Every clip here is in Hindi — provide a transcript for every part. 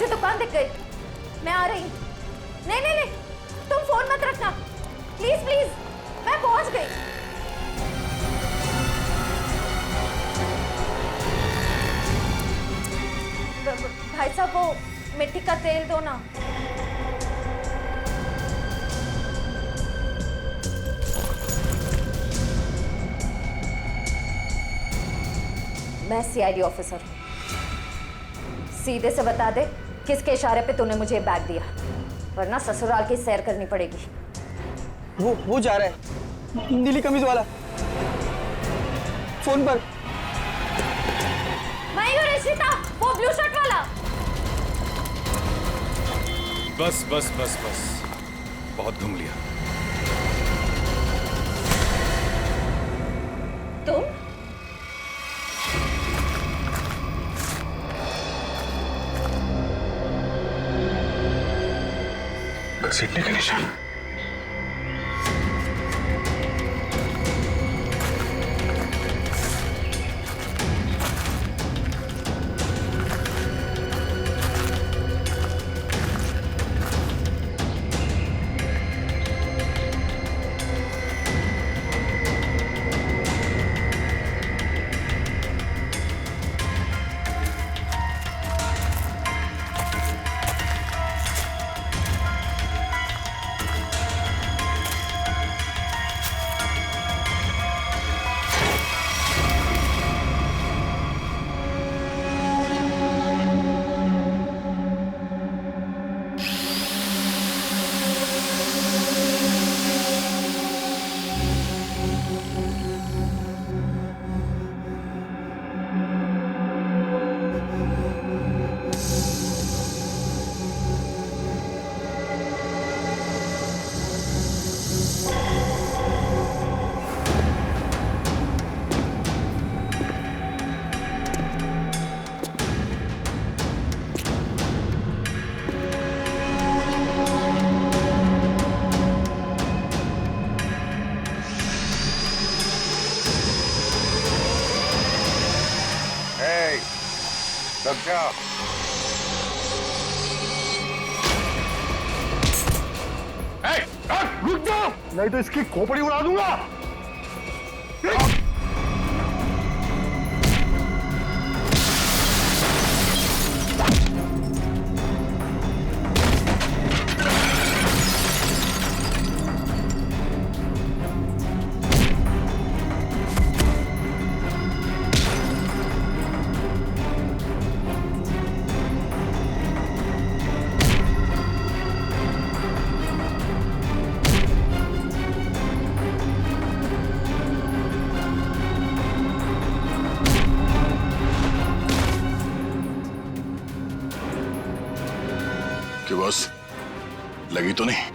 मुझे दुकान दिख गई, मैं आ रही। नहीं नहीं नहीं, तुम फोन मत रखना प्लीज प्लीज, मैं पहुंच गई। भाई साहब वो मिट्टी का तेल दो ना। मैं सीआईडी ऑफिसर हूँ, सीधे से बता दे किसके इशारे पे तूने मुझे बैग दिया, वरना ससुराल की सैर करनी पड़ेगी। वो जा रहा है, नीली कमीज वाला, फोन पर। मैं हूँ रिशिता, वो ब्लू शर्ट वाला। बस बस बस बस, बहुत घूम लिया। तुम घसीटने का निशान। अच्छा रुक जाओ, नहीं तो इसकी खोपड़ी उड़ा दूंगा। कि बस लगी तो नहीं?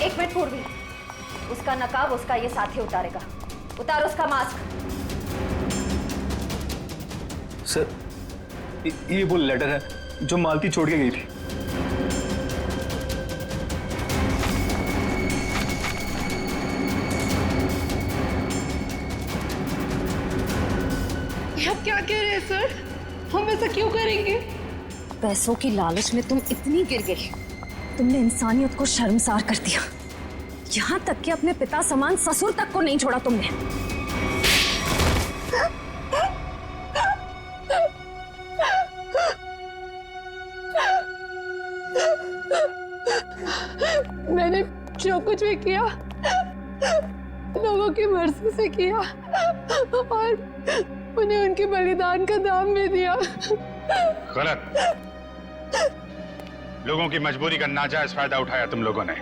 एक मिनट पूर्वी, उसका नकाब उसका ये साथी उतारेगा। उतार उसका मास्क। सर, ये वो लेटर है जो मालती छोड़ के गई थी। ये आप क्या कह रहे हैं सर? हम ऐसा क्यों करेंगे? पैसों की लालच में तुम इतनी गिर गई, तुमने इंसानियत को शर्मसार कर दिया। यहाँ तक कि अपने पिता समान ससुर तक को नहीं छोड़ा तुमने। मैंने जो कुछ भी किया लोगों की मर्जी से किया और उन्हें उनके बलिदान का दाम भी दिया। गलत। लोगों की मजबूरी का नाजायज फायदा उठाया तुम लोगों ने।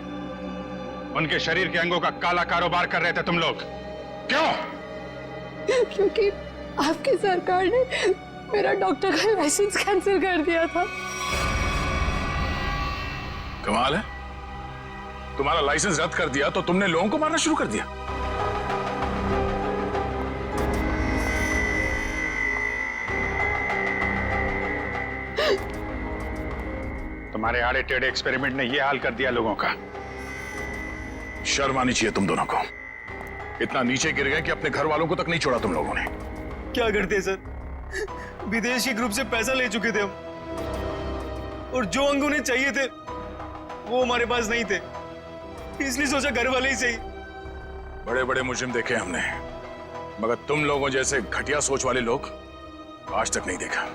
उनके शरीर के अंगों का काला कारोबार कर रहे थे तुम लोग। क्यों? क्योंकि आपकी सरकार ने मेरा डॉक्टर का लाइसेंस कैंसिल कर दिया था। कमाल है, तुम्हारा लाइसेंस रद्द कर दिया तो तुमने लोगों को मारना शुरू कर दिया। तुम्हारे आड़े टेढ़े एक्सपेरिमेंट ने यह हाल कर दिया लोगों का। शर्म आनी चाहिए तुम दोनों को। इतना नीचे गिर गए कि अपने घर वालों को तक नहीं छोड़ा तुम लोगों ने। क्या करते सर, विदेशी ग्रुप से पैसा ले चुके थे हम, और जो अंग उन्हें चाहिए थे वो हमारे पास नहीं थे, इसलिए सोचा घर वाले ही सही। बड़े बड़े मुजरिम देखे हमने, मगर तुम लोगों जैसे घटिया सोच वाले लोग आज तक नहीं देखा।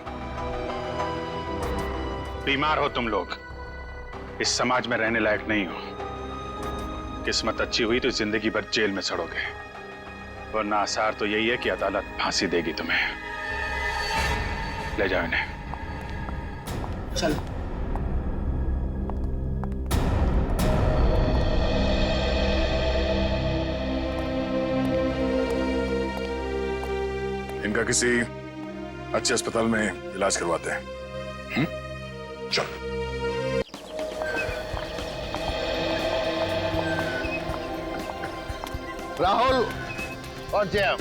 बीमार हो तुम लोग, इस समाज में रहने लायक नहीं हो। किस्मत अच्छी हुई तो जिंदगी भर जेल में सड़ोगे, वरना आसार तो यही है कि अदालत फांसी देगी तुम्हें। ले जाओ इन्हें। चलो। इनका किसी अच्छे अस्पताल में इलाज करवाते हैं। चलो। राहुल और जय,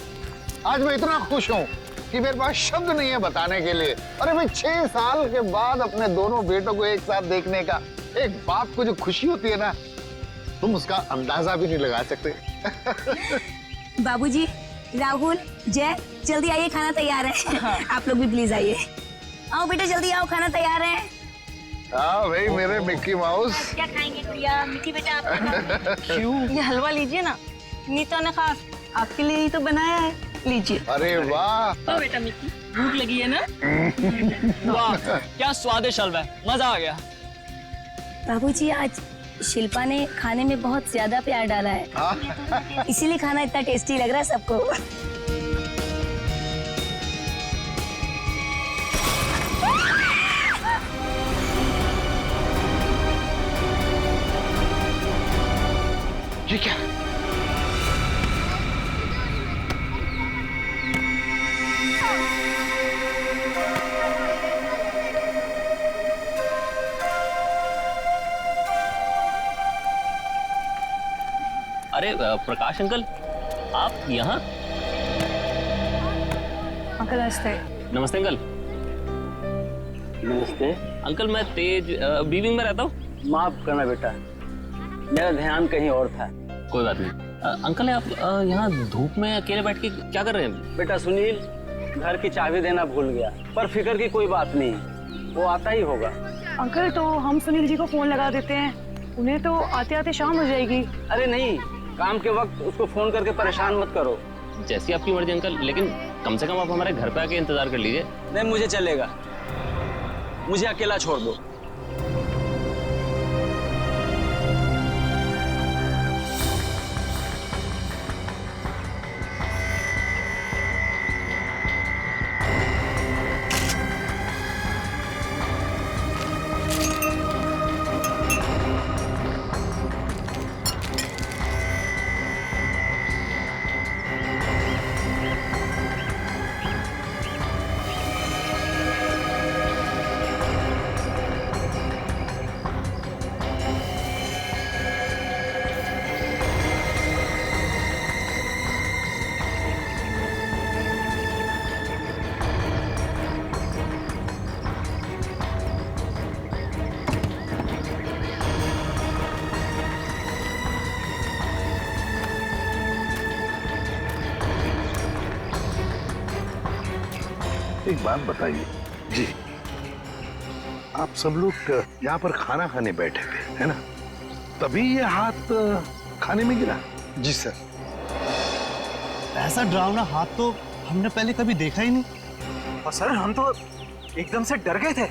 आज मैं इतना खुश हूं कि मेरे पास शब्द नहीं है बताने के लिए। अरे भाई 6 साल के बाद अपने दोनों बेटों को एक साथ देखने का, एक बाप को जो खुशी होती है ना, तुम उसका अंदाजा भी नहीं लगा सकते। बाबूजी, राहुल, जय, जल्दी आइए, खाना तैयार है। आप लोग भी प्लीज आइए। आओ बेटा, जल्दी आओ, खाना तैयार है। हाँ भाई मेरे मिक्की माउस। क्या खाएंगे गुड़िया? मिट्टी बेटा आप क्यों? ये हलवा लीजिए ना, नीता ने खास आपके लिए ही तो बनाया है, लीजिए। अरे वाह। ओ बेटा मिट्टी, भूख लगी है ना? वाह क्या स्वादिष्ट हलवा है, मजा आ गया। बाबूजी, आज शिल्पा ने खाने में बहुत ज्यादा प्यार डाला है, इसीलिए खाना इतना टेस्टी लग रहा है सबको। ये क्या? अरे प्रकाश अंकल, आप यहाँ? अंकल नमस्ते। नमस्ते अंकल। नमस्ते। अंकल मैं तेज बीविंग में रहता हूँ। माफ करना बेटा, मेरा ध्यान कहीं और था। कोई बात नहीं। अंकल आप यहाँ धूप में अकेले बैठ के क्या कर रहे हैं? बेटा सुनील घर की चाबी देना भूल गया, पर फिक्र की कोई बात नहीं, वो आता ही होगा। अंकल तो हम सुनील जी को फोन लगा देते हैं, उन्हें तो आते आते शाम हो जाएगी। अरे नहीं, काम के वक्त उसको फोन करके परेशान मत करो। जैसी आपकी मर्जी अंकल, लेकिन कम से कम आप हमारे घर पे आके इंतजार कर लीजिए। नहीं मुझे चलेगा, मुझे अकेला छोड़ दो। एक बात बताइए जी, आप सब लोग यहाँ पर खाना खाने बैठे थे है ना, तभी ये हाथ खाने में गिरा? जी सर। ऐसा डरावना हाथ तो हमने पहले कभी देखा ही नहीं, और सर हम तो एकदम से डर गए थे।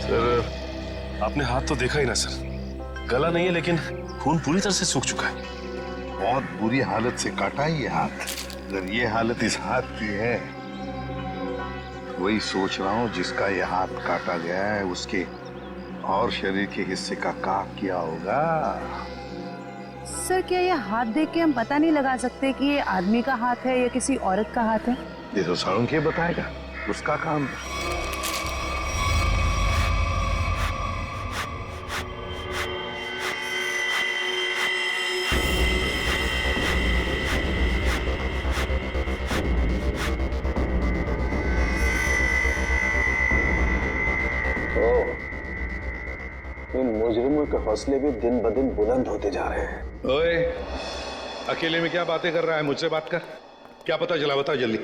सर आपने हाथ तो देखा ही ना सर, गला नहीं है लेकिन खून पूरी तरह से सूख चुका है। बहुत बुरी हालत से काटा है ये हाथ। अगर ये हालत इस हाथ की है, वही सोच रहा हूँ जिसका ये हाथ काटा गया है उसके और शरीर के हिस्से का किया होगा। सर क्या ये हाथ देख के हम पता नहीं लगा सकते कि ये आदमी का हाथ है या किसी औरत का हाथ है? ये तो साळुंखे बताएगा, उसका काम है। इन मुजरिमों के हौसले भी दिन ब दिन बुलंद होते जा रहे हैं। ओए, अकेले में क्या बातें कर रहा है? मुझसे बात कर। क्या पता चला, बता जल्दी।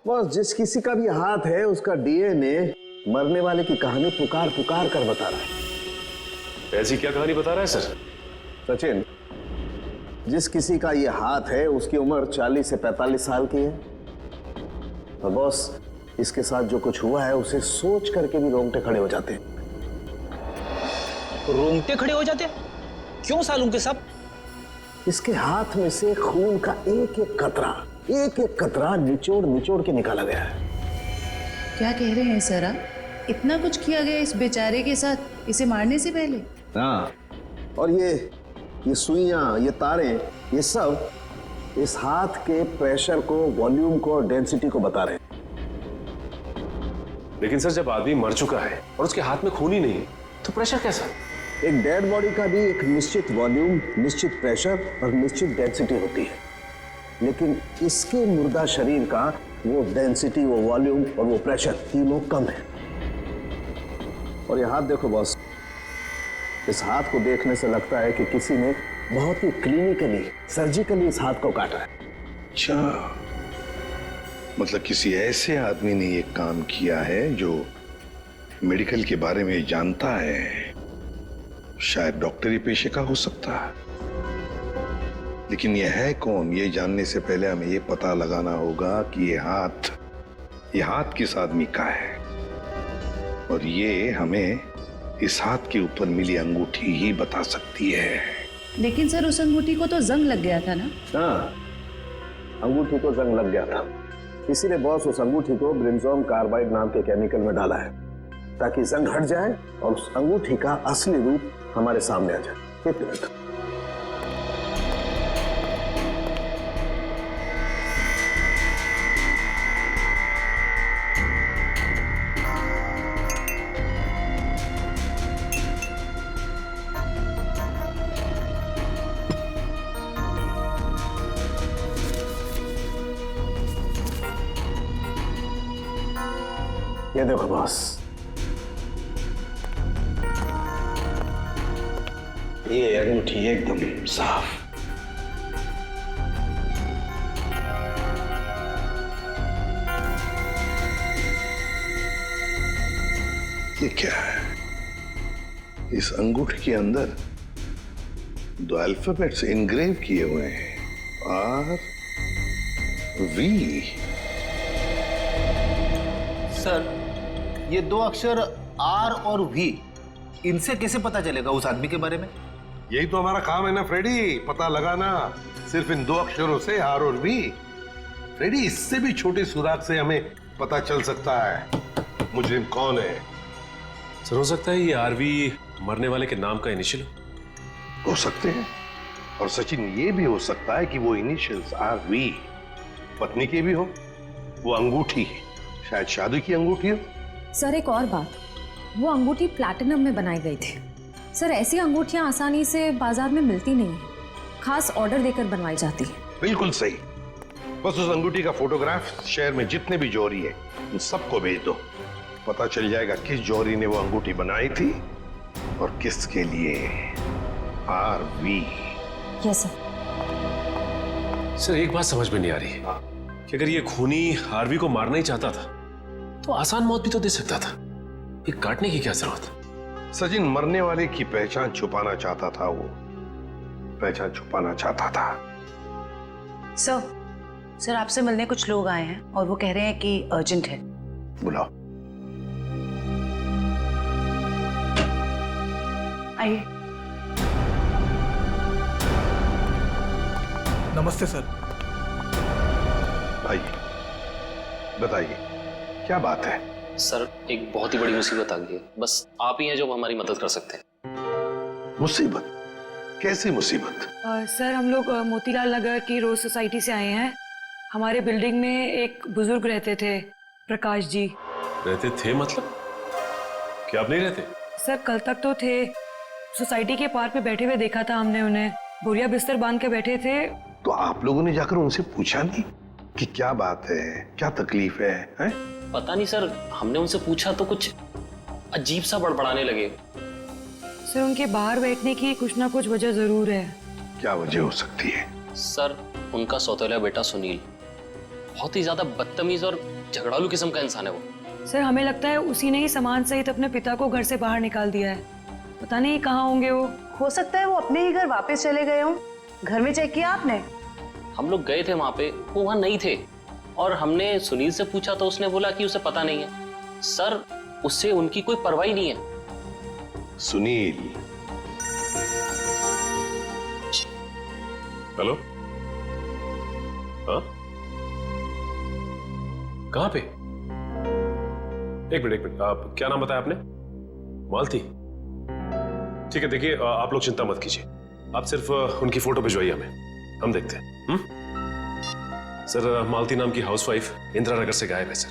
बस जिस किसी का भी हाथ है उसका डीएनए मरने वाले की कहानी पुकार पुकार कर बता रहा है। ऐसी क्या कहानी बता रहा है सर? सचिन, जिस किसी का ये हाथ है उसकी उम्र 40 से 45 साल की है। और बॉस, इसके साथ जो कुछ हुआ है उसे सोच करके भी रोंगटे खड़े हो जाते हैं। रोंगटे खड़े हो जाते? क्यों सालूंके साहब? इसके हाथ में से खून का एक एक कतरा निचोड़ निचोड़ के निकाला गया है। क्या कह रहे हैं सर आप? इतना कुछ किया गया इस बेचारे के साथ इसे मारने से पहले? हाँ, और ये सुइयां, ये तारें, ये सब इस हाथ के प्रेशर को, वॉल्यूम को और डेंसिटी को बता रहे हैं। लेकिन सर जब आदमी मर चुका है और उसके हाथ में खून ही नहीं है तो प्रेशर कैसा? एक डेड बॉडी का भी एक निश्चित वॉल्यूम, निश्चित प्रेशर और निश्चित डेंसिटी होती है, लेकिन इसके मुर्दा शरीर का वो डेंसिटी, वो वॉल्यूम और वो प्रेशर तीनों कम है। और ये हाथ देखो बॉस, इस हाथ को देखने से लगता है कि किसी ने बहुत ही क्लिनिकली, सर्जिकली इस हाथ को काटा है। अच्छा, मतलब किसी ऐसे आदमी ने ये काम किया है जो मेडिकल के बारे में जानता है, शायद डॉक्टरी पेशे का हो सकता है। लेकिन ये है कौन, ये जानने से पहले हमें ये पता लगाना होगा कि ये हाथ किस आदमी का है, और ये हमें इस हाथ के ऊपर मिली अंगूठी ही बता सकती है। लेकिन सर उस अंगूठी को तो जंग लग गया था ना? हाँ, अंगूठी को जंग लग गया था, इसीलिए बॉस उस अंगूठी को ब्रिंजोन कार्बाइड नाम के केमिकल में डाला है ताकि जंग हट जाए और उस अंगूठी का असली रूप हमारे सामने आ जाए। एक मिनट। ये देखो बॉस, ये अंगूठी एकदम साफ। ये क्या है? इस अंगूठी के अंदर दो अल्फाबेट्स इनग्रेव किए हुए हैं, आर वी। सर, ये दो अक्षर आर और वी, इनसे कैसे पता चलेगा उस आदमी के बारे में? यही तो हमारा काम है ना फ्रेडी, पता लगाना। सिर्फ इन दो अक्षरों से, आर और वी। फ्रेडी, इससे भी छोटे सुराग से हमें पता चल सकता है मुजरिम कौन है। सर हो सकता है ये आरवी मरने वाले के नाम का इनिशियल हो सकते हैं, और सचिन ये भी हो सकता है कि वो इनिशियल्स आर वी पत्नी के भी हो। वो अंगूठी शायद शादी की अंगूठी हो। सर एक और बात, वो अंगूठी प्लैटिनम में बनाई गई थी। सर ऐसी अंगूठियां आसानी से बाजार में मिलती नहीं है, खास ऑर्डर देकर बनवाई जाती है। बिल्कुल सही। बस उस अंगूठी का फोटोग्राफ शहर में जितने भी जौहरी है उन सबको भेज दो, पता चल जाएगा किस जौहरी ने वो अंगूठी बनाई थी और किसके लिए। RV। Yes sir. सर एक बात समझ में नहीं आ रही है कि अगर ये खूनी आरवी को मारना ही चाहता था तो आसान मौत भी तो दे सकता था, ये काटने की क्या जरूरत? सचिन मरने वाले की पहचान छुपाना चाहता था, वो पहचान छुपाना चाहता था। सर आपसे मिलने कुछ लोग आए हैं और वो कह रहे हैं कि अर्जेंट है। बुलाओ। आइए। नमस्ते सर। भाई बताइए क्या बात है? सर एक बहुत ही बड़ी मुसीबत आ गई है, बस आप ही हैं जो हमारी मदद कर सकते हैं। मुसीबत? कैसी मुसीबत? सर हम लोग मोतीलाल नगर की रोज सोसाइटी से आए हैं। हमारे बिल्डिंग में एक बुजुर्ग रहते थे, प्रकाश जी। रहते थे मतलब? क्या आप नहीं रहते? सर कल तक तो थे, सोसाइटी के पार्क में बैठे हुए देखा था हमने उन्हें, बोरिया बिस्तर बांध के बैठे थे। तो आप लोगों ने जाकर उनसे पूछा नहीं कि क्या बात है, क्या तकलीफ है, हैं? पता नहीं सर, हमने उनसे पूछा तो कुछ अजीब सा बड़बड़ाने लगे। सर उनके बाहर बैठने की कुछ ना कुछ वजह जरूर है। क्या वजह हो सकती है? सर उनका सौतेला बेटा सुनील बहुत ही ज्यादा बदतमीज और झगड़ालू किस्म का इंसान है वो। सर हमें लगता है उसी ने ही सामान सहित अपने पिता को घर से बाहर निकाल दिया है। पता नहीं कहाँ होंगे वो। हो सकता है वो अपने ही घर वापस चले गए हों। घर में चेक किया आपने? हम लोग गए थे वहां पे, वो वहां नहीं थे और हमने सुनील से पूछा तो उसने बोला कि उसे पता नहीं है। सर उससे उनकी कोई परवाह नहीं है। सुनील? हेलो, हाँ कहाँ पे? एक मिनट, आप क्या नाम बताया आपने? मालती? ठीक है, देखिए आप लोग चिंता मत कीजिए, आप सिर्फ उनकी फोटो भिजवाइए हमें, हम देखते हैं। सर मालती नाम की हाउसवाइफ इंदिरा नगर से गायब है सर।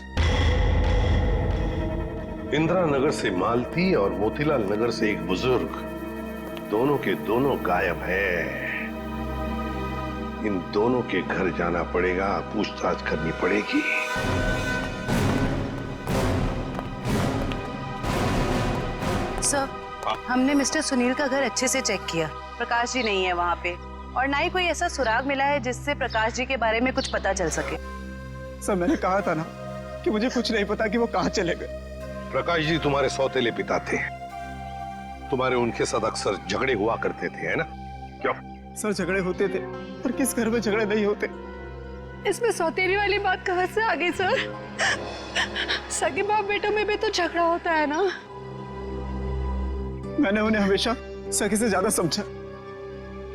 इंदिरा नगर से मालती और मोतीलाल नगर से एक बुजुर्ग, दोनों के दोनों गायब है। इन दोनों के घर जाना पड़ेगा, पूछताछ करनी पड़ेगी। सर हमने मिस्टर सुनील का घर अच्छे से चेक किया, प्रकाश जी नहीं है वहाँ पे और ना ही कोई ऐसा सुराग मिला है जिससे प्रकाश जी के बारे में कुछ पता चल सके। सर मैंने कहा था ना कि मुझे कुछ नहीं पता कि वो कहाँ चले गए। प्रकाश जी तुम्हारे सौतेले पिता थे, तुम्हारे उनके साथ अक्सर झगड़े हुआ करते थे, है ना? क्यों? सर झगड़े होते थे, पर किस घर में झगड़े नहीं होते? इसमें सौतेली वाली बात कहाँ से आ गई सर? सगे बाप बेटों में भी तो झगड़ा होता है ना। मैंने उन्हें हमेशा सखी से ज्यादा समझा।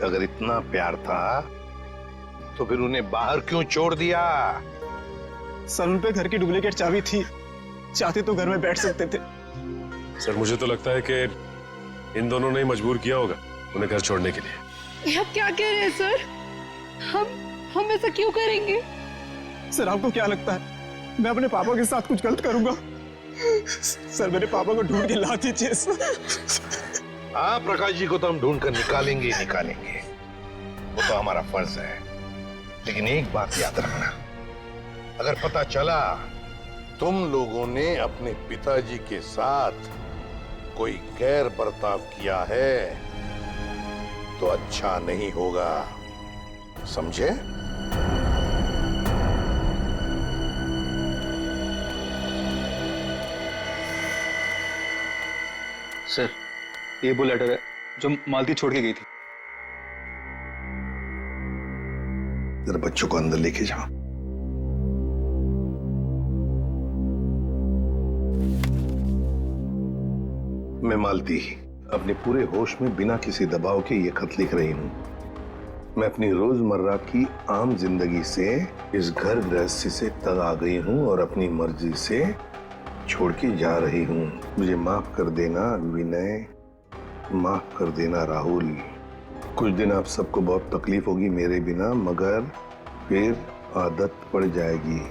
अगर इतना प्यार था तो फिर उन्हें बाहर क्यों छोड़ दिया? सर उन पे घर की डुप्लीकेट चाबी थी, चाहते तो घर में बैठ सकते थे। सर मुझे तो लगता है कि इन दोनों ने मजबूर किया होगा उन्हें घर छोड़ने के लिए। ये आप क्या कह रहे हैं सर? हम ऐसा क्यों करेंगे? सर आपको क्या लगता है मैं अपने पापा के साथ कुछ गलत करूंगा? सर मेरे पापा को ढूंढ के ला दीजिए। हाँ प्रकाश जी को तो हम ढूंढ कर निकालेंगे ही निकालेंगे, वो तो हमारा फर्ज है। लेकिन एक बात याद रखना, अगर पता चला तुम लोगों ने अपने पिताजी के साथ कोई गैर बर्ताव किया है तो अच्छा नहीं होगा, समझे? सर ये वो लेटर है जो मालती छोड़ के गई थी। जरा बच्चों को अंदर लेके जाओ। मैं मालती अपने पूरे होश में बिना किसी दबाव के ये खत लिख रही हूं। मैं अपनी रोजमर्रा की आम जिंदगी से इस घर गृहस्थी से तंग आ गई हूं और अपनी मर्जी से छोड़ के जा रही हूं। मुझे माफ कर देना विनय, माफ कर देना राहुल। कुछ दिन आप सबको बहुत तकलीफ होगी मेरे बिना, मगर फिर आदत पड़ जाएगी।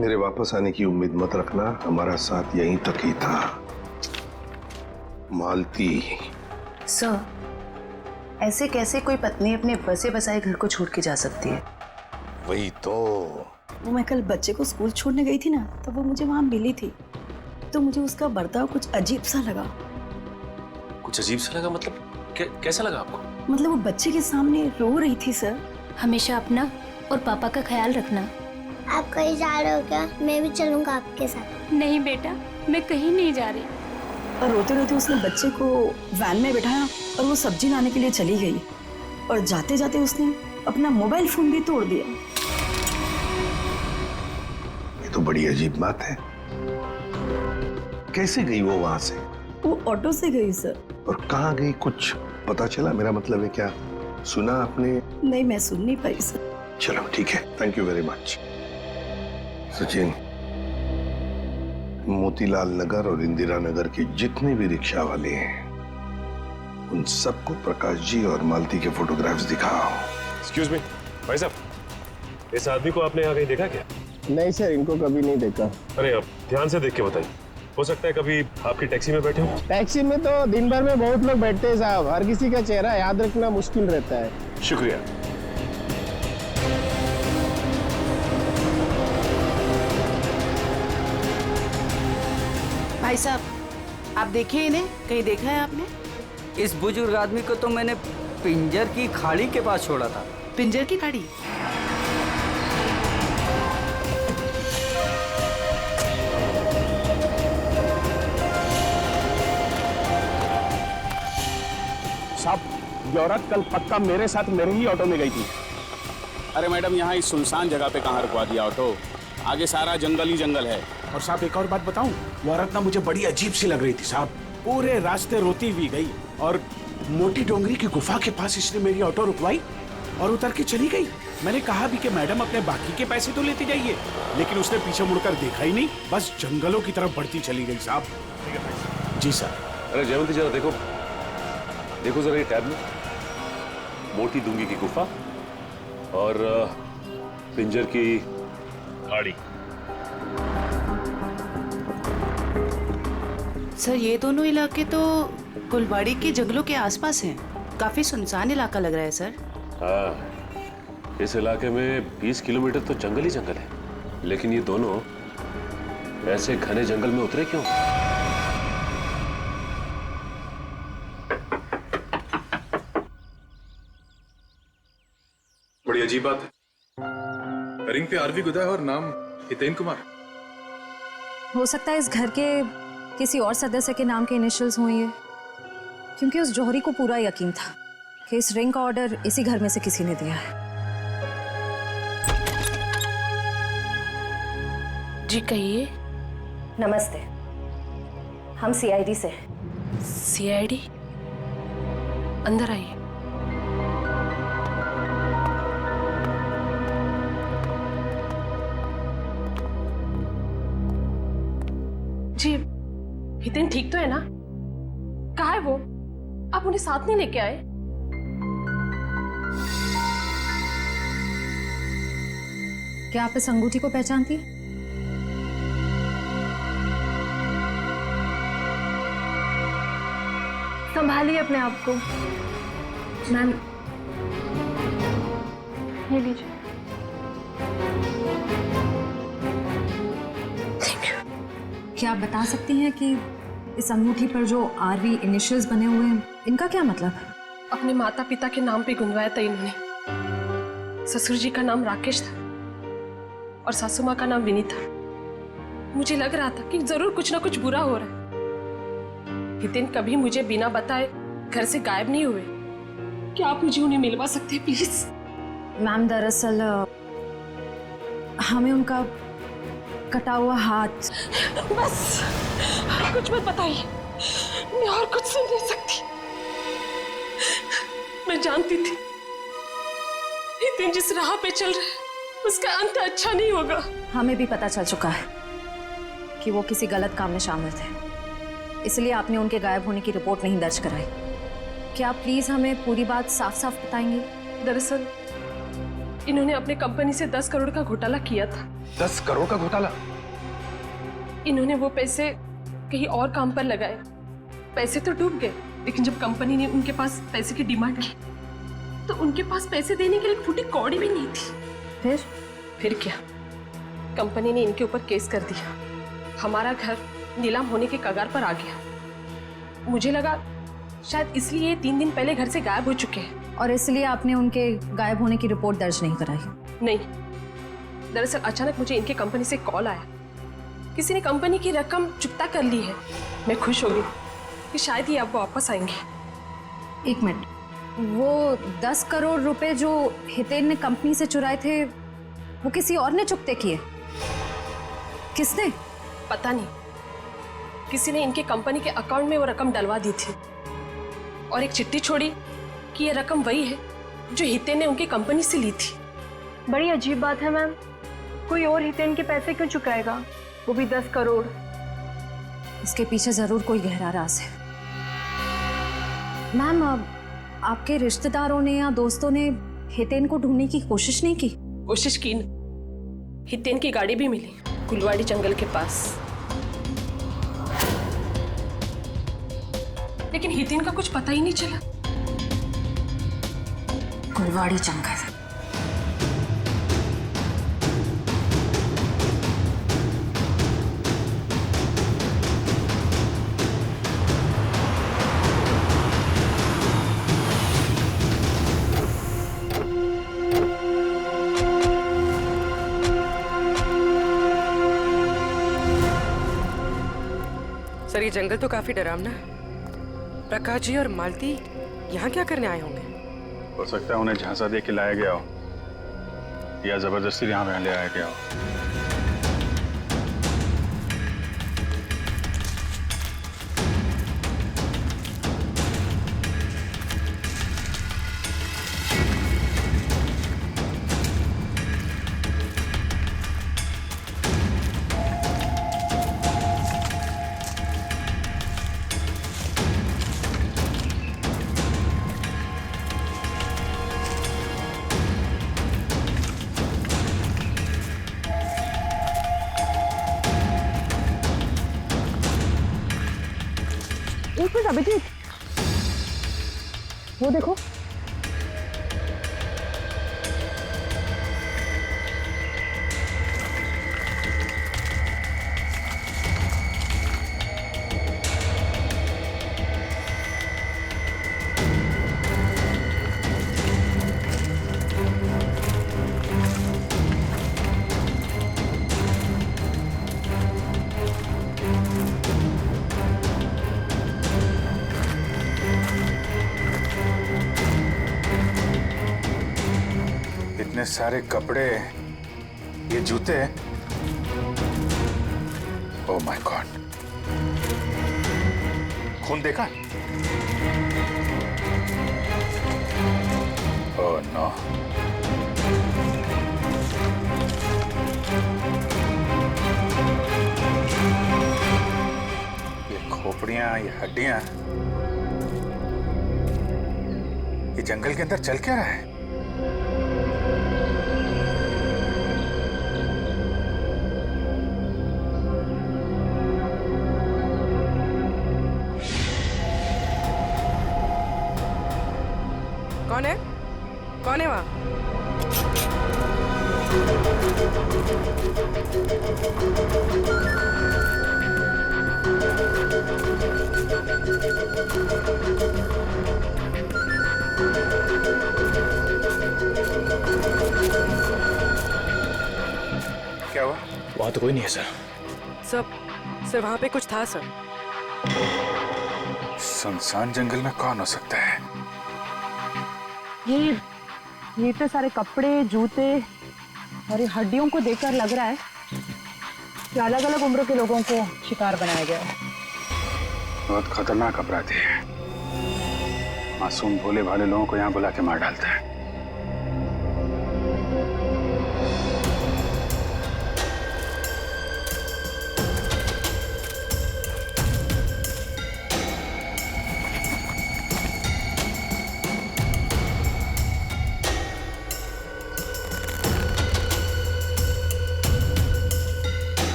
मेरे वापस आने की उम्मीद मत रखना, हमारा साथ यहीं तक ही था। मालती। सर ऐसे कैसे कोई पत्नी अपने बसे बसाए घर को छोड़ के जा सकती है? वही तो। वो मैं कल बच्चे को स्कूल छोड़ने गई थी ना, तो वो मुझे वहां मिली थी, तो मुझे उसका बर्ताव कुछ अजीब सा लगा। कुछ अजीब सा लगा मतलब कैसा लगा आपको? मतलब वो बच्चे के सामने रो रही थी सर। हमेशा अपना और पापा का ख्याल रखना। आप कहीं जा रहे हो क्या? मैं भी चलूंगा आपके साथ। नहीं बेटा, मैं कहीं नहीं जा रही। और रोते रोते उसने बच्चे को वैन में बिठाया और वो सब्जी लाने के लिए चली गई, और जाते जाते उसने अपना मोबाइल फोन भी तोड़ दिया। ये तो बड़ी अजीब बात है। कैसे गई वो वहां से? वो ऑटो से गई सर। और कहाँ गई, कुछ पता चला? मेरा मतलब है, क्या सुना आपने? नहीं, मैं सुन नहीं पाई सर। चलो ठीक है, thank you very much. Sachin, Motilal Nagar और इंदिरा नगर के जितने भी रिक्शा वाले हैं उन सबको प्रकाश जी और मालती के फोटोग्राफ्स दिखाओ। एक्सक्यूज मी भाई साहब, इस आदमी को आपने यहाँ कहीं देखा क्या? नहीं सर, इनको कभी नहीं देखा। अरे अब ध्यान से देख के बताइए, हो सकता है कभी आपकी टैक्सी में बैठे हो। टैक्सी में तो दिन भर में बहुत लोग बैठते हैं साहब, हर किसी का चेहरा याद रखना मुश्किल रहता है। शुक्रिया। भाई साहब, आप देखिए इन्हें, कहीं देखा है आपने? इस बुजुर्ग आदमी को तो मैंने पिंजर की खाड़ी के पास छोड़ा था। पिंजर की खाड़ी? साहब, ये औरत कल पक्का मेरे साथ मेरे ही ऑटो में गई थी। अरे मैडम, यहाँ इस सुनसान जगह पे कहाँ रुकवा दिया ऑटो? आगे सारा जंगल ही जंगल है। और साहब एक और बात बताऊं, वो औरत ना मुझे बड़ी अजीब सी लग रही थी साहब। पूरे रास्ते रोती हुई गई और मोटी डोंगरी की गुफा के पास इसने मेरी ऑटो रुकवाई और उतर के चली गई। मैंने कहा भी कि मैडम अपने बाकी के पैसे तो लेते जाइए, लेकिन उसने पीछे मुड़कर देखा ही नहीं, बस जंगलों की तरफ बढ़ती चली गई साहब। जी सर। अरे जयवंती जरा देखो, देखो जरा ये टैब में, मोटी डूंगी की गुफा और पिंजर की खाड़ी। सर, ये दोनों इलाके तो कुलवाड़ी के जंगलों के आसपास हैं। काफी सुनसान इलाका लग रहा है सर। हाँ, इस इलाके में 20 किलोमीटर तो जंगल ही जंगल है, लेकिन ये दोनों ऐसे घने जंगल में उतरे क्यों? बड़ी अजीब बात है। रिंग पे आरवी गुदा है और नाम हितेन कुमार। हो सकता है इस घर के किसी और सदस्य के नाम के इनिशियल्स हों ये, क्योंकि उस जौहरी को पूरा यकीन था कि इस रिंग का ऑर्डर इसी घर में से किसी ने दिया है। जी कहिए। नमस्ते, हम सीआईडी से। सीआईडी? अंदर आइए। जी, हितेन ठीक तो है ना? कहाँ है वो? आप उन्हें साथ नहीं लेके आए? क्या आप इस अंगूठी को पहचानती हैं? संभालिए अपने आप को। मैम, ये लीजिए। क्या आप बता सकती हैं कि इस अंगूठी पर जो आरवी इनिशियल्स बने हुए हैं, इनका क्या मतलब है? अपने माता पिता के नाम पे गुंदवाया था इन्होंने। ससुर जी का नाम राकेश था और सासू माँ का नाम विनी था। मुझे लग रहा था कि जरूर कुछ ना कुछ बुरा हो रहा है। हितेन कभी मुझे बिना बताए घर से गायब नहीं हुए। क्या आप मुझे उन्हें मिलवा सकते हैं प्लीज? मैम, दरअसल हमें उनका कटा हुआ हाथ। बस कुछ मत बताइए, मैं और कुछ सुन नहीं सकती। मैं जानती थी हितेन जिस राह पे चल रहा है उसका अंत अच्छा नहीं होगा। हमें भी पता चल चुका है कि वो किसी गलत काम में शामिल थे, इसलिए आपने उनके गायब होने की रिपोर्ट नहीं दर्ज कराई। क्या आप प्लीज हमें पूरी बात साफ साफ बताएंगे? दरअसल इन्होंने अपने कंपनी से 10 करोड़ का घोटाला किया था। 10 करोड़ का घोटाला? इन्होंने वो पैसे कहीं और काम पर लगाए। पैसे तो डूब गए, लेकिन जब कंपनी ने उनके पास पैसे की डिमांड की तो उनके पास पैसे देने के लिए एक फूटी कौड़ी भी नहीं थी। फिर क्या, कंपनी ने इनके ऊपर केस कर दिया। हमारा घर नीलाम होने के कगार पर आ गया। मुझे लगा शायद इसलिए ये 3 दिन पहले घर से गायब हो चुके हैं। और इसलिए आपने उनके गायब होने की रिपोर्ट दर्ज नहीं कराई? नहीं, दरअसल अचानक मुझे इनके कंपनी से कॉल आया, किसी ने कंपनी की रकम चुकता कर ली है। मैं खुश हो गई कि शायद ये अब वापस आएंगे। 1 मिनट, वो 10 करोड़ रुपए जो हितेन ने कंपनी से चुराए थे वो किसी और ने चुकते किए? किसने? पता नहीं, किसी ने इनके कंपनी के अकाउंट में वो रकम डलवा दी थी और एक चिट्ठी छोड़ी कि ये रकम वही है जो हितेन ने उनकी कंपनी से ली थी। बड़ी अजीब बात है मैम, कोई और हितेन के पैसे क्यों चुकाएगा, वो भी 10 करोड़। इसके पीछे जरूर कोई गहरा राज है। मैम, आपके रिश्तेदारों ने या दोस्तों ने हितेन को ढूंढने की कोशिश नहीं की? कोशिश की न, हितेन की गाड़ी भी मिली गुलवाड़ी जंगल के पास, लेकिन हितेन का कुछ पता ही नहीं चला। गुलवाड़ी जंगल। सर, ये जंगल तो काफी डरावना है। प्रकाश जी और मालती यहाँ क्या करने आए होंगे? हो सकता है उन्हें झांसा दे के लाया गया हो या जबरदस्ती यहाँ ले आया गया हो। एक मिनट अभिजीत, वो देखो। इतने सारे कपड़े, ये जूते, ओह माय गॉड, खून देखा? Oh no. ये खोपड़ियां, ये हड्डियां, ये जंगल के अंदर चल क्या रहा है? कौन है? कौन है वहाँ? क्या हुआ? वहां तो कोई नहीं है सर। सर वहाँ पे कुछ था सर। सुनसान जंगल में कौन हो सकता है? ये इतने सारे कपड़े, जूते और ये हड्डियों को देखकर लग रहा है कि अलग अलग उम्र के लोगों को शिकार बनाया गया है। बहुत खतरनाक अपराधी है, मासूम भोले भाले लोगों को यहाँ बुला के मार डालता है।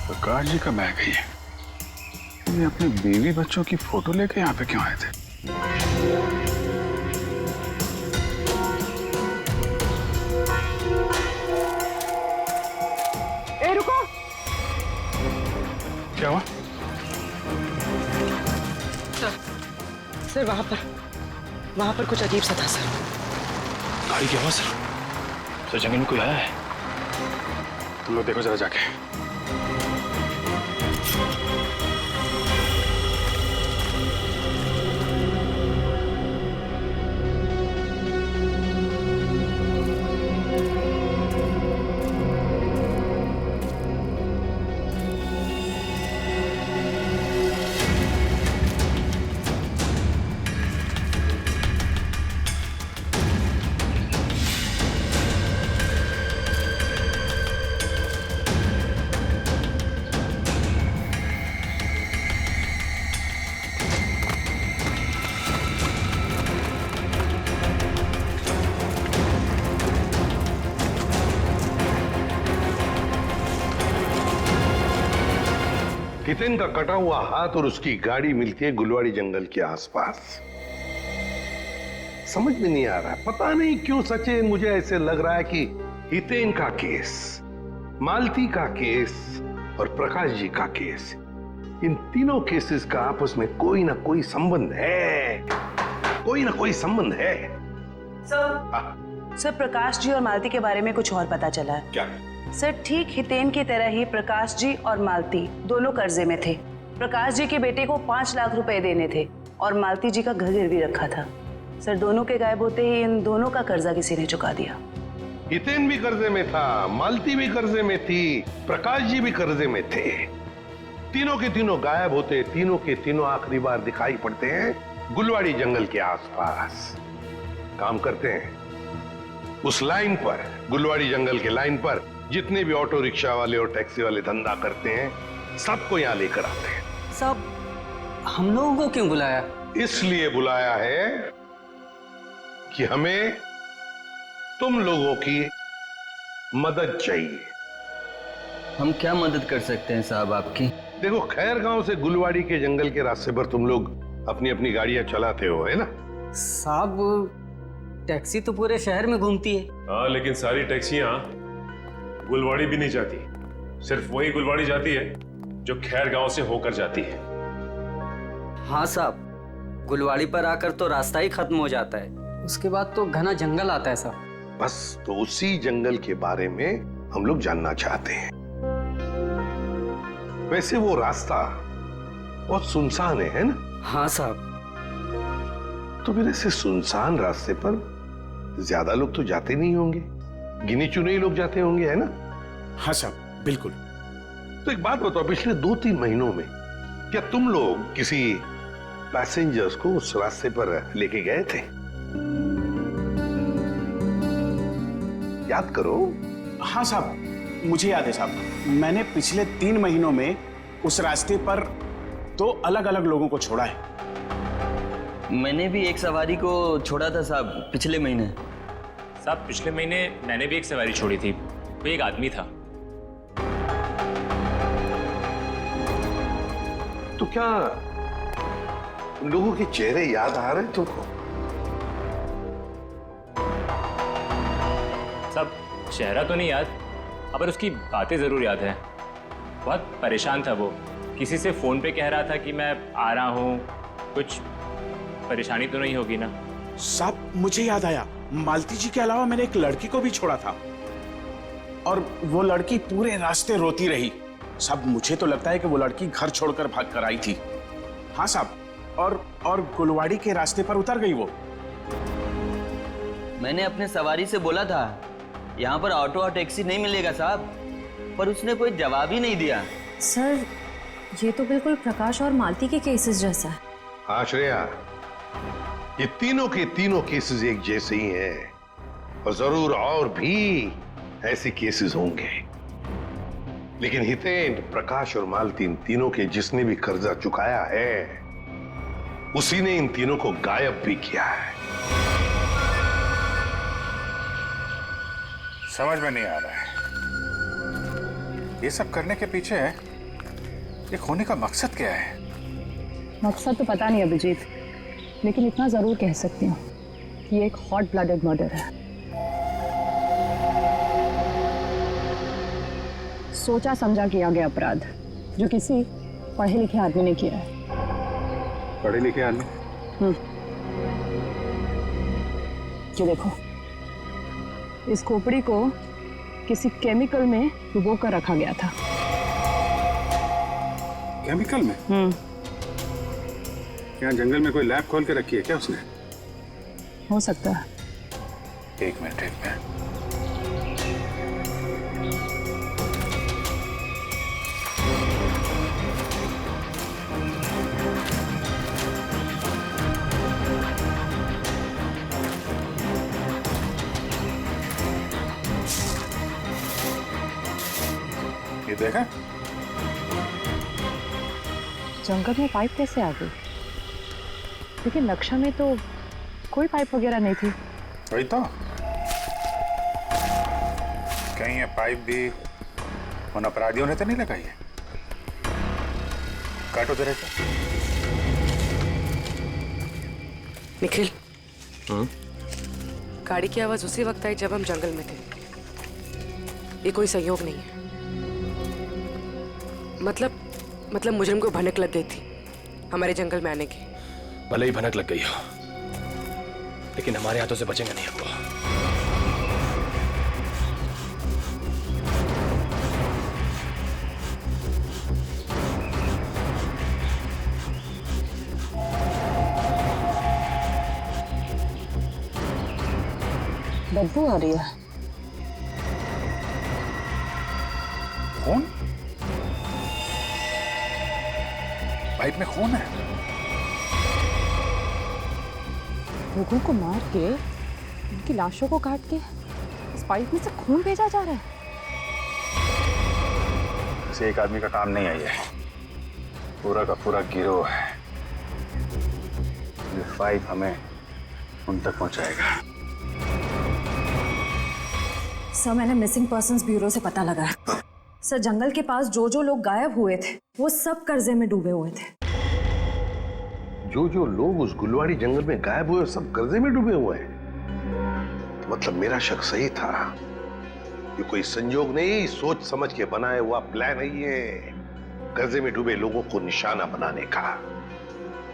प्रकाश जी कब आ गई है? ये अपने बीवी बच्चों की फोटो लेके यहाँ पे क्यों आए थे? ए रुको, क्या हुआ? सर वहां पर कुछ अजीब सा था सर। गाड़ी क्या हुआ सर? सर जंगल में कोई आया है? तुम लोग देखो जरा जाके। हितेन का कटा हुआ हाथ और उसकी गाड़ी मिलती है गुलवाड़ी जंगल के आसपास। समझ में नहीं आ रहा, पता नहीं क्यों सचिन, मुझे ऐसे लग रहा है कि हितेन का केस, मालती का केस और प्रकाश जी का केस, इन तीनों केसेस का आपस में कोई ना कोई संबंध है, कोई ना कोई संबंध है। सर प्रकाश जी और मालती के बारे में कुछ और पता चला है। क्या? सर ठीक हितेन की तरह ही प्रकाश जी और मालती दोनों कर्जे में थे। प्रकाश जी के बेटे को 5 लाख रुपए देने थे और मालती जी का घर गिरवी रखा था। सर दोनों के गायब होते ही इन दोनों का कर्जा किसी ने चुका दिया। हितेन भी कर्जे में था, मालती भी कर्जे में थी, प्रकाश जी भी कर्जे में थे। तीनों के तीनों गायब होते, तीनों के तीनों आखिरी बार दिखाई पड़ते हैं गुलवाड़ी जंगल के आसपास। काम करते हैं उस लाइन पर, गुलवाड़ी जंगल के लाइन पर जितने भी ऑटो रिक्शा वाले और टैक्सी वाले धंधा करते हैं, सबको यहां लेकर आते हैं। सब हम लोगों को क्यों बुलाया? इसलिए बुलाया है कि हमें तुम लोगों की मदद चाहिए। हम क्या मदद कर सकते हैं साहब आपकी? देखो, खैर गांव से गुलवाड़ी के जंगल के रास्ते पर तुम लोग अपनी अपनी गाड़ियां चलाते हो, है ना? साहब टैक्सी तो पूरे शहर में घूमती है। हाँ, लेकिन सारी टैक्सियां गुलवाड़ी भी नहीं जाती, सिर्फ वही गुलवाड़ी जाती है जो खैर गांव से होकर जाती है। हाँ साहब, गुलवाड़ी पर आकर तो रास्ता ही खत्म हो जाता है, उसके बाद तो घना जंगल आता है साहब। बस तो उसी जंगल के बारे में हम लोग जानना चाहते हैं। वैसे वो रास्ता बहुत सुनसान है ना? हाँ साहब। तो फिर ऐसे सुनसान रास्ते पर ज्यादा लोग तो जाते नहीं होंगे, गिने चुने ही लोग जाते होंगे, है ना? हाँ साहब, बिल्कुल। तो एक बात बताओ, पिछले 2-3 महीनों में क्या तुम लोग किसी पैसेंजर्स को उस रास्ते पर लेके गए थे? याद करो। हाँ साहब, मुझे याद है साहब, मैंने पिछले 3 महीनों में उस रास्ते पर 2 अलग अलग लोगों को छोड़ा है। मैंने भी एक सवारी को छोड़ा था साहब पिछले महीने। साहब पिछले महीने मैंने भी एक सवारी छोड़ी थी, वो एक आदमी था। तो क्या उन लोगों के चेहरे याद आ रहे हैं तुमको? साहब चेहरा तो नहीं याद, पर उसकी बातें जरूर याद है। बहुत परेशान था वो, किसी से फोन पे कह रहा था कि मैं आ रहा हूँ, कुछ परेशानी तो नहीं होगी ना? साहब मुझे याद आया, मालती जी के अलावा मैंने एक लड़की को भी छोड़ा था और वो लड़की पूरे रास्ते रोती रही। साहब मुझे तो लगता है कि वो लड़की घर छोड़कर भाग कर आई थी। हाँ साहब, और गुलवाड़ी के रास्ते पर उतर गई वो। मैंने अपने सवारी से बोला था यहाँ पर ऑटो और टैक्सी नहीं मिलेगा साहब, पर उसने कोई जवाब ही नहीं दिया। सर ये तो बिल्कुल प्रकाश और मालती के केसेस जैसा है। हाँ श्रेया, ये तीनों के तीनों केसेस एक जैसे ही हैं और जरूर और भी ऐसे केसेस होंगे, लेकिन हितेन, प्रकाश और मालती, इन तीनों के जिसने भी कर्जा चुकाया है उसी ने इन तीनों को गायब भी किया है। समझ में नहीं आ रहा है ये सब करने के पीछे एक होने का मकसद क्या है? मकसद तो पता नहीं अभिजीत, लेकिन इतना जरूर कह सकती हूँ कि ये एक हॉट ब्लडेड मर्डर है। सोचा समझा किया गया अपराध जो किसी पढ़े लिखे आदमी ने किया है। पढ़े लिखे आदमी? ये देखो, इस खोपड़ी को किसी केमिकल में डुबो कर रखा गया था। केमिकल में? क्या जंगल में कोई लैब खोल के रखी है क्या उसने? हो सकता है। एक मिनट। ये देखा? जंगल में पाइप कैसे आ गई? लेकिन नक्शा में तो कोई पाइप वगैरह नहीं थी। वही तो, कहीं ये पाइप भी उन अपराधियों ने तो नहीं लगाई है? काटो जरा सा। निखिल, गाड़ी की आवाज उसी वक्त आई जब हम जंगल में थे। ये कोई संयोग नहीं है। मतलब मुजरिम को भनक लग गई थी हमारे जंगल में आने की। भले ही भनक लग गई हो, लेकिन हमारे हाथों से बचेंगे नहीं हमको। बदबू आ रही है। खून? पाइप में खून है। लोगों को मार के, उनकी लाशों को काट के इस पाइप में से खून भेजा जा रहा है। किसी एक आदमी का काम नहीं है, ये पूरा का पूरा गिरोह है। ये पाइप हमें उन तक पहुंचाएगा। सर, मैंने मिसिंग पर्सन्स ब्यूरो से पता लगाया। सर, जंगल के पास जो लोग गायब हुए थे वो सब कर्जे में डूबे हुए थे। जो लोग उस गुलवाड़ी जंगल में गायब हुए सब कर्जे में डूबे हुए हैं। तो मतलब मेरा शक सही था। ये कोई संयोग नहीं, सोच समझ के बनाया हुआ प्लान है ये, कर्जे में डूबे लोगों को निशाना बनाने का।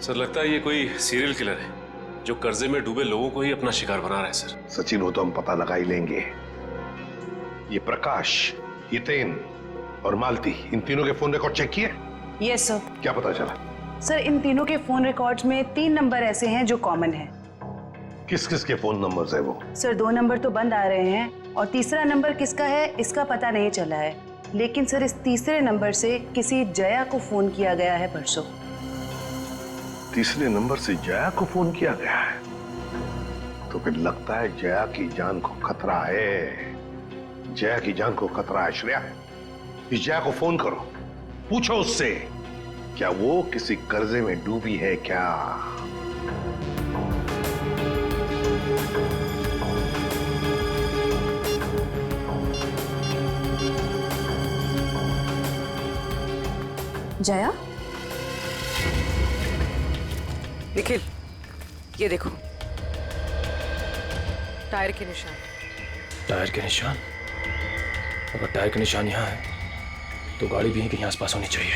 सर, लगता है ये कोई सीरियल किलर है जो कर्जे में डूबे लोगों को ही अपना शिकार बना रहा है। सर सचिन, हो तो हम पता लगा ही लेंगे। ये प्रकाश, हितेन और मालती, इन तीनों के फोन रिकॉर्ड चेक किए? Yes sir. क्या पता चला? सर, इन तीनों के फोन रिकॉर्ड्स में 3 नंबर ऐसे हैं जो कॉमन है। किस किस के फोन नंबर्स है वो? सर, 2 नंबर तो बंद आ रहे हैं और तीसरा नंबर किसका है इसका पता नहीं चला है। लेकिन सर, इस तीसरे नंबर से किसी जया को फोन किया गया है परसों। तीसरे नंबर से जया को फोन किया गया है? तो फिर लगता है जया की जान को खतरा है। जया की जान को खतरा है। श्रेया, इस जया को फोन करो, पूछो उससे क्या वो किसी कर्जे में डूबी है क्या? जया? निखिल, ये देखो, टायर के निशान। टायर के निशान? अगर टायर के निशान यहाँ है तो गाड़ी भी कहीं आसपास होनी चाहिए।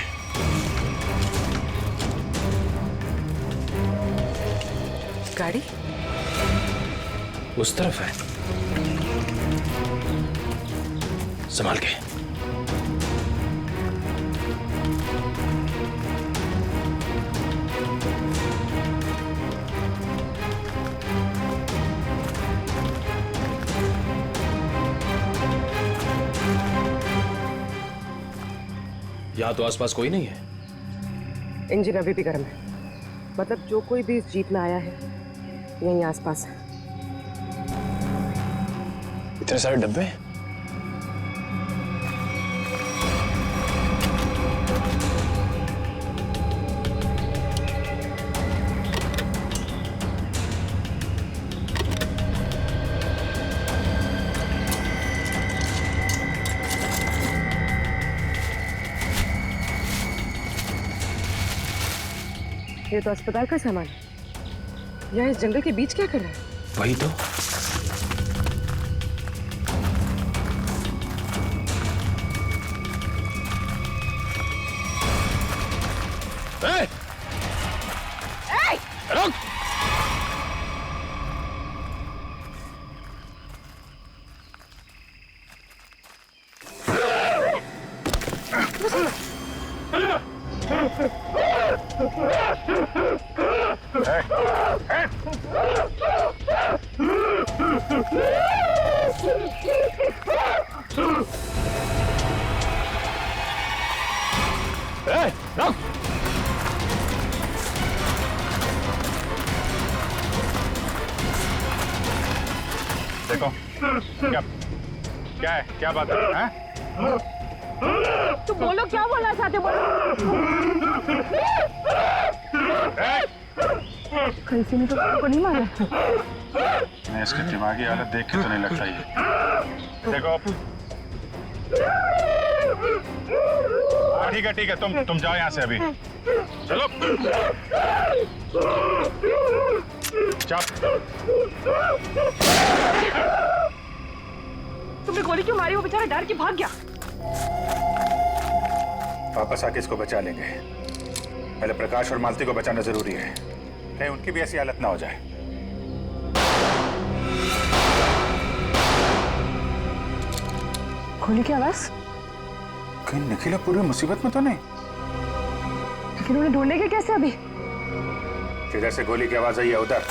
गाड़ी उस तरफ है, संभाल के। यहाँ तो आसपास कोई नहीं है। इंजन अभी भी गर्म है, मतलब जो कोई भी इस जीप में आया है यहीं आसपास है। इतने सारे डब्बे हैं। ये तो अस्पताल का सामान है। यहाँ इस जंगल के बीच क्या कर रहा है? वही तो। रुक! देखो क्या क्या है, क्या बात है, हैं? तो बोलो क्या बोलना चाहते, बोलो। कैसे ने तो को नहीं मारा। मैं इसकी दिमागी हालत देख के तो नहीं लगता ये। देखो ठीक है तुम जाओ यहाँ से अभी। चलो चुप। तुमने गोली क्यों मारी? वो बेचारा डर के भाग गया। वापस आके इसको बचा लेंगे। पहले प्रकाश और मालती को बचाना जरूरी है, कहीं उनकी भी ऐसी हालत ना हो जाए। गोली की आवाज? कहीं निखिला पूरी मुसीबत में तो नहीं? लेकिन उन्हें ढूंढेंगे कैसे अभी? जिधर से गोली की आवाज आई है उधर।